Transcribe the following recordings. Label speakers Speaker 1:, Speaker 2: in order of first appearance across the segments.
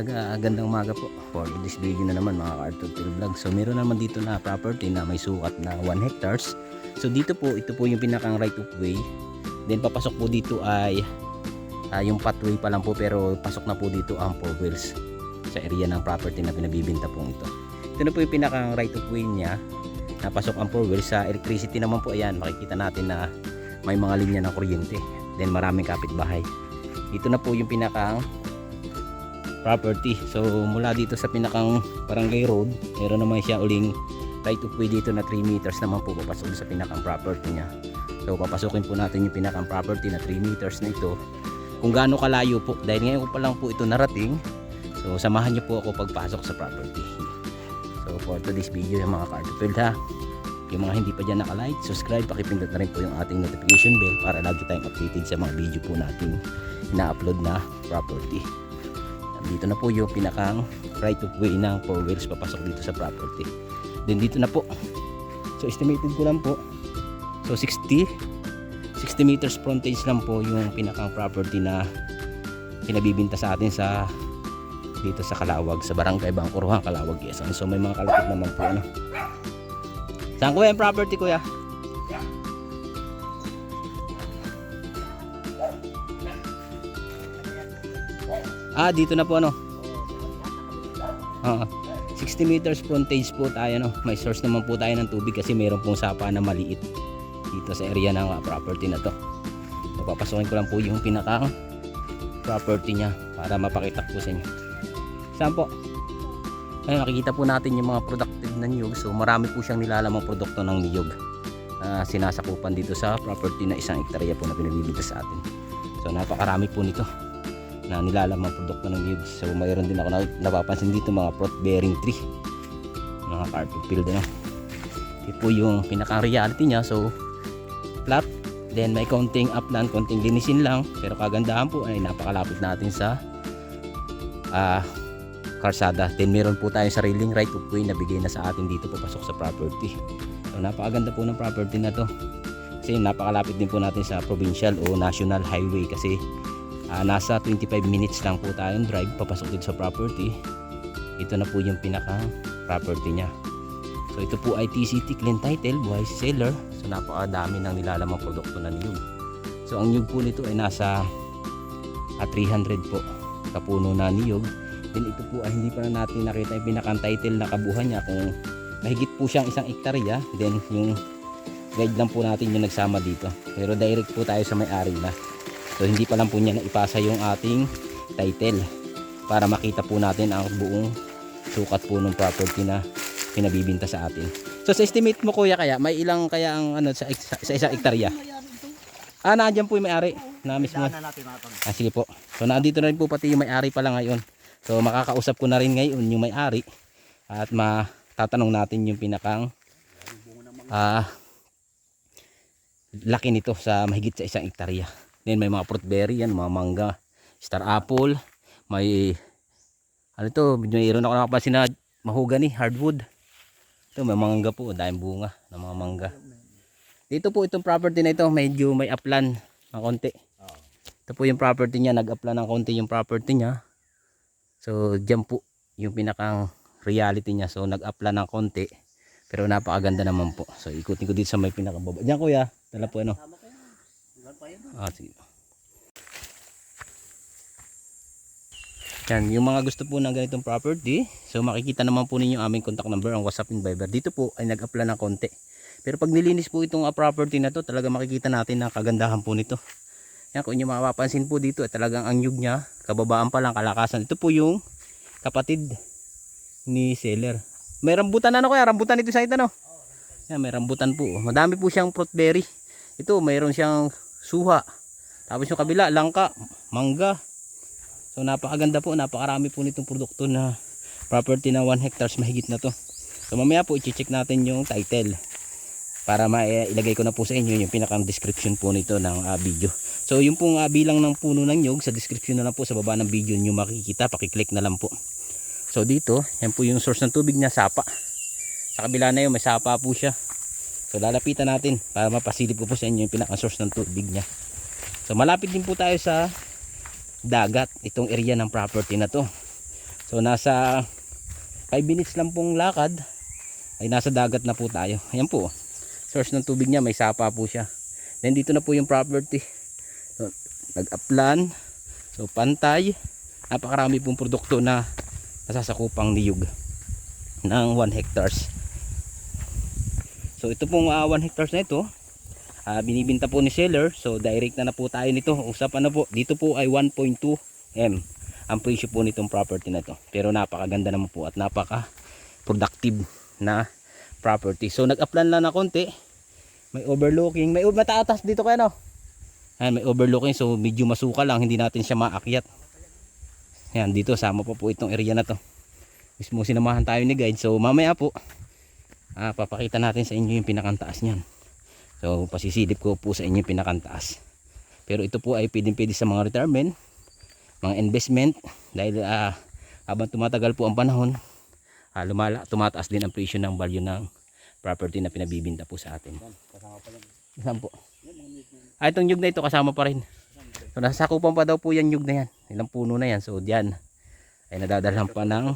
Speaker 1: Gandang umaga po. For this video na naman mga ka-Arthur Vlog. So meron naman dito na property na may sukat na 1 hectares. So dito po, ito po yung pinakang right of way. Then papasok po dito ay yung pathway pa lang po, pero pasok na po dito ang 4 wheels sa area ng property na pinabibinta po ito. Ito na po yung pinakang right of way niya. Napasok ang 4 wheels. Sa electricity naman po, ayan, makikita natin na may mga linya ng kuryente. Then maraming kapitbahay. Dito na po yung pinakang property. So mula dito sa pinakang barangay road, meron naman siya uling right of way dito na 3 meters naman po papasok sa pinakang property niya. So papasukin po natin yung pinakang property na 3 meters na ito, kung gaano kalayo po, dahil ngayon ko pa lang po ito narating. So samahan niyo po ako pagpasok sa property. So for today's video yung mga ka-Arthur ha, yung mga hindi pa dyan naka-like, subscribe, pakipindot na rin po yung ating notification bell para lagi tayong updated sa mga video po natin ina-upload na property. Dito na po yung pinakang right of way ng 4 wheels papasok dito sa property. Then dito na po, so estimated ko lang po, so 60 meters frontage lang po yung pinakang property na pinabibinta sa atin sa dito sa Calawag, sa barangay Bangkuruhan, Calawag, Quezon. So may mga kalapit naman po ano. Saan kuya yung property kuya? Dito na po ano. 60 meters frontage po tayo no. May source naman po tayo ng tubig kasi mayroon pong sapa na maliit dito sa area ng property na to. So papasokin ko lang po yung pinaka property niya para mapakita ko sa inyo. Saan po? Ayun, nakikita po natin yung mga productive na niyog. So marami po siyang nilalamang produkto ng niyog na sinasakupan dito sa property na 1 hektarya po na pinabibigay sa atin. So napakarami po nito na nilalamang produkto ng niyog. So mayroon din ako napapansin dito mga fruit bearing tree, mga carpet field ano. Ito po yung pinakang reality niya. So flat, then may konting upland, konting linisin lang, pero kagandahan po ay napakalapit natin sa karsada. Then meron po tayong sariling right of way na bigay na sa atin dito papasok sa property. So napakaganda po ng property na to kasi napakalapit din po natin sa provincial o national highway kasi nasa 25 minutes lang po tayong drive papasok dito sa property. Ito na po yung pinaka property niya. So ito po ay TCT clean title, buhay seller. So napakadami ng nilalamang produkto na niyog. So ang niyog po nito ay nasa 300 po kapuno na niyog. Then ito po ay hindi pa na natin nakita yung pinakang title na kabuhan niya kung mahigit po siyang 1 hektarya. Then yung guide lang po natin yung nagsama dito, pero direct po tayo sa may-ari na. So hindi pa lang po niya naipasa yung ating title para makita po natin ang buong sukat po ng property na pinabibinta sa atin. So sa estimate mo kuya, kaya may ilang kaya ang ano sa 1 hektarya? Nandiyan po yung may-ari na mismo. Sige po. So nandito na rin po pati yung may-ari pala ngayon. So makakausap ko na rin ngayon yung may-ari at matatanong natin yung pinakang laki nito sa mahigit sa 1 hektarya. Then may mga fruit berry yan, mga mangga, star apple, may ano to, mayroon ako nakapansin na mahogany, hardwood. Ito may mangga po, dahil bunga ng mga mangga. Dito po itong property na ito, medyo may upland ng konti. Ito po yung property niya, nag-upland ng konti yung property niya. So dyan po yung pinakang reality niya. So nag-upland ng konti, pero napakaganda naman po. So ikutin ko dito sa may pinakababa. Diyan kuya, dala po ano. Sige. Yan, yung mga gusto po ng ganitong property, so makikita naman po ninyo aming contact number, ang WhatsApp and Viber. Dito po ay nag-upla ng konti. Pero pag nilinis po itong property na to, talaga makikita natin ang kagandahan po nito. Yan, kung inyo mapapansin po dito, talagang ang nyug niya, kababaan pa lang, kalakasan. Ito po yung kapatid ni seller. May rambutan ano kuya? Rambutan ito sa ito no? Yan, may rambutan po. Madami po siyang fruit berry. Ito, mayroon siyang suha. Tapos yung kabila, langka, mangga. So napakaganda po, napakarami po nitong produkto na property na 1 hectares mahigit na to. So mamaya po i-check natin yung title para mailagay ko na po sa inyo yung pinakang description po nito ng video. So yung pong bilang ng puno ng nyog sa description na lang po sa baba ng video nyo makikita, pakiclick na lang po. So dito, yan po yung source ng tubig niya, sapa. Sa kabila na yun, may sapa po siya. So lalapitan natin para mapasilip ko po sa inyo yung pinaka source ng tubig niya. So malapit din po tayo sa dagat, itong area ng property na to. So nasa 5 minutes lang pong lakad ay nasa dagat na po tayo. Ayan po, source ng tubig niya, may sapa po siya. Then dito na po yung property. So, nag-uplan, so pantay, napakarami pong produkto na nasasakupang niyog ng 1 hectares. So ito pong 1 hectares na ito, binibinta po ni seller. So direct na po tayo nito. Usapan na po, dito po ay 1.2 M ang presyo po nitong property na to. Pero napakaganda naman po at napaka productive na property. So nag-uplan lang na konti, may overlooking, may mataatas dito kayo, no? Ayan, may overlooking, so medyo masuka lang, hindi natin siya maakyat. Ayan, dito sama pa po itong area na to. Mismo sinamahan tayo ni guide. So mamaya po papakita natin sa inyo yung pinakantaas niyan. So pasisilip ko po sa inyo yung pinakantaas. Pero ito po ay pwede sa mga retirement, mga investment, dahil habang tumatagal po ang panahon, tumataas din ang presyo ng value ng property na pinabibinta po sa atin.
Speaker 2: Kasama pa lang.
Speaker 1: Saan po? Itong nyug na ito kasama pa rin. So nasasakupan pa daw po yan nyug na yan. Ilang puno na yan. So diyan ay nadadalhan pa ng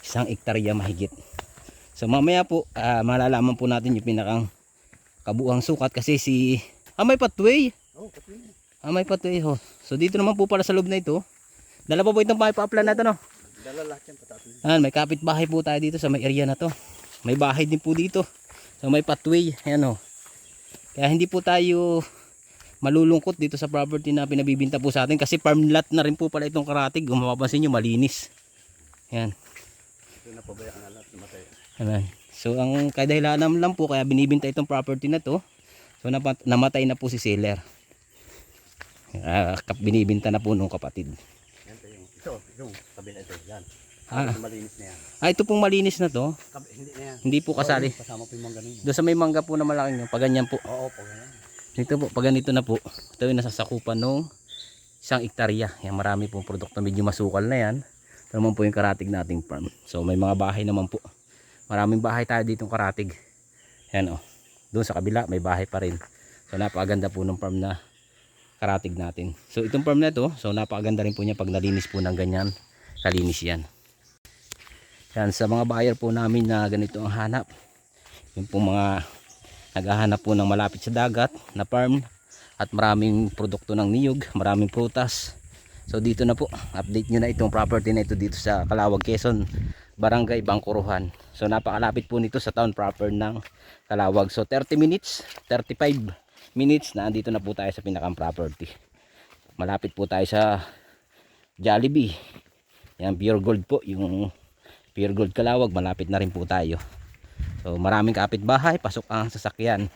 Speaker 1: 1 hektarya mahigit. So mamaya po malalaman po natin yung pinakang kabuuang sukat kasi may pathway. May pathway ho. So dito naman po pala sa loob na ito. Dala pa po itong pa-uplan na ito, no?
Speaker 2: Dala lahat yan patatin.
Speaker 1: May kapitbahay po tayo dito sa may area na to. May bahay din po dito. So may pathway. Ayan o. Kaya hindi po tayo malulungkot dito sa property na pinabibinta po sa atin. Kasi farm lot na rin po pala itong Karatig. Kung mapapansin nyo, malinis. Ayan.
Speaker 2: Ito na pabayaan na lahat. Namatay.
Speaker 1: Ayan. So ang kadahilanan lang po kaya binibinta itong property na to. So namatay na po si seller. Binibinta na po nung kapatid.
Speaker 2: Ito, yung kabila ito, yan. Malinis na yan.
Speaker 1: Ito pong malinis na to.
Speaker 2: Hindi na yan.
Speaker 1: Hindi po kasali.
Speaker 2: Kasama po yung mangga ninyo.
Speaker 1: Doon sa may mangga po na malaking yung paganyan po.
Speaker 2: Oo, po ganyan.
Speaker 1: Dito po, pag ganito na po, ito yung nasasakupan nung 1 hektarya. Yan, marami pong produkto, medyo masukal na yan. Ito naman po yung Karatig nating farm. So may mga bahay naman po. Maraming bahay tayo ditong Karatig. Yan o. Doon sa kabila may bahay pa rin. So napakaganda po ng farm na Karatig natin. So itong farm na ito, so napakaganda rin po niya pag nalinis po ng ganyan. Kalinis yan. Yan, sa mga buyer po namin na ganito ang hanap. Yung po mga naghahanap po ng malapit sa dagat na farm at maraming produkto ng niyog, maraming prutas. So dito na po, update nyo na itong property na ito dito sa Calawag, Quezon, Barangay Bangkuruhan. So napakalapit po nito sa town proper ng Calawag. So 30 minutes, 35 minutes na andito na po tayo sa pinakang property. Malapit po tayo sa Jollibee. Yan, Pure Gold po, yung Pure Gold Calawag, malapit na rin po tayo. So maraming kapitbahay, pasok ang sasakyan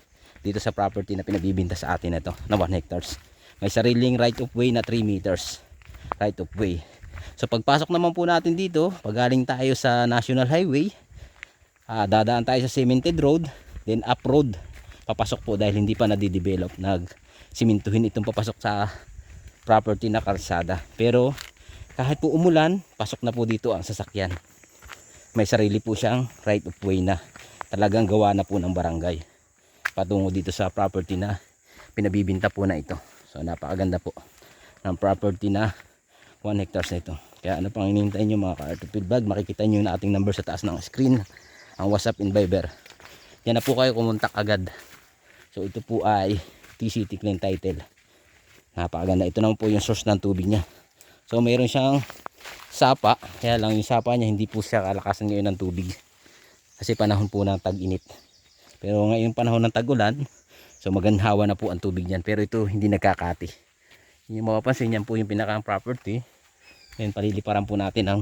Speaker 1: dito sa property na pinabibinta sa atin na ito na 1 hectares. May sariling right of way na 3 meters right of way. So pagpasok naman po natin dito, pag galing tayo sa National Highway, dadaan tayo sa cemented road, then up road papasok po dahil hindi pa nadidevelop, nagsimintuhin itong papasok sa property na kalsada. Pero kahit po umulan, pasok na po dito ang sasakyan. May sarili po siyang right of way na talagang gawa na po ng barangay patungo dito sa property na pinabibinta po na ito. So napakaganda po ng property na 1 hectares na ito. Kaya ano pang hinihintay nyo mga ka-Artupil Vlog, makikita nyo yung ating number sa taas ng screen, ang WhatsApp and Viber. Yan na po kayo kumontak agad. So ito po ay TCT Clean Title. Napakaganda. Ito naman po yung source ng tubig niya. So mayroon siyang sapa, kaya lang yung sapa niya hindi po siya kalakasan ngayon ng tubig. Kasi panahon po ng tag-init. Pero ngayon panahon ng tag-ulan, so maganhawa na po ang tubig niyan. Pero ito hindi nagkakati. Yung mapapansin niyan po yung pinakang property. Ngayon paliliparan po natin ang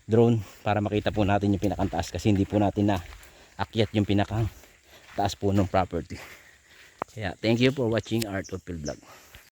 Speaker 1: drone para makita po natin yung pinakang taas. Kasi hindi po natin na akyat yung pinakang taas po ng property. Kaya thank you for watching Artupil Vlog.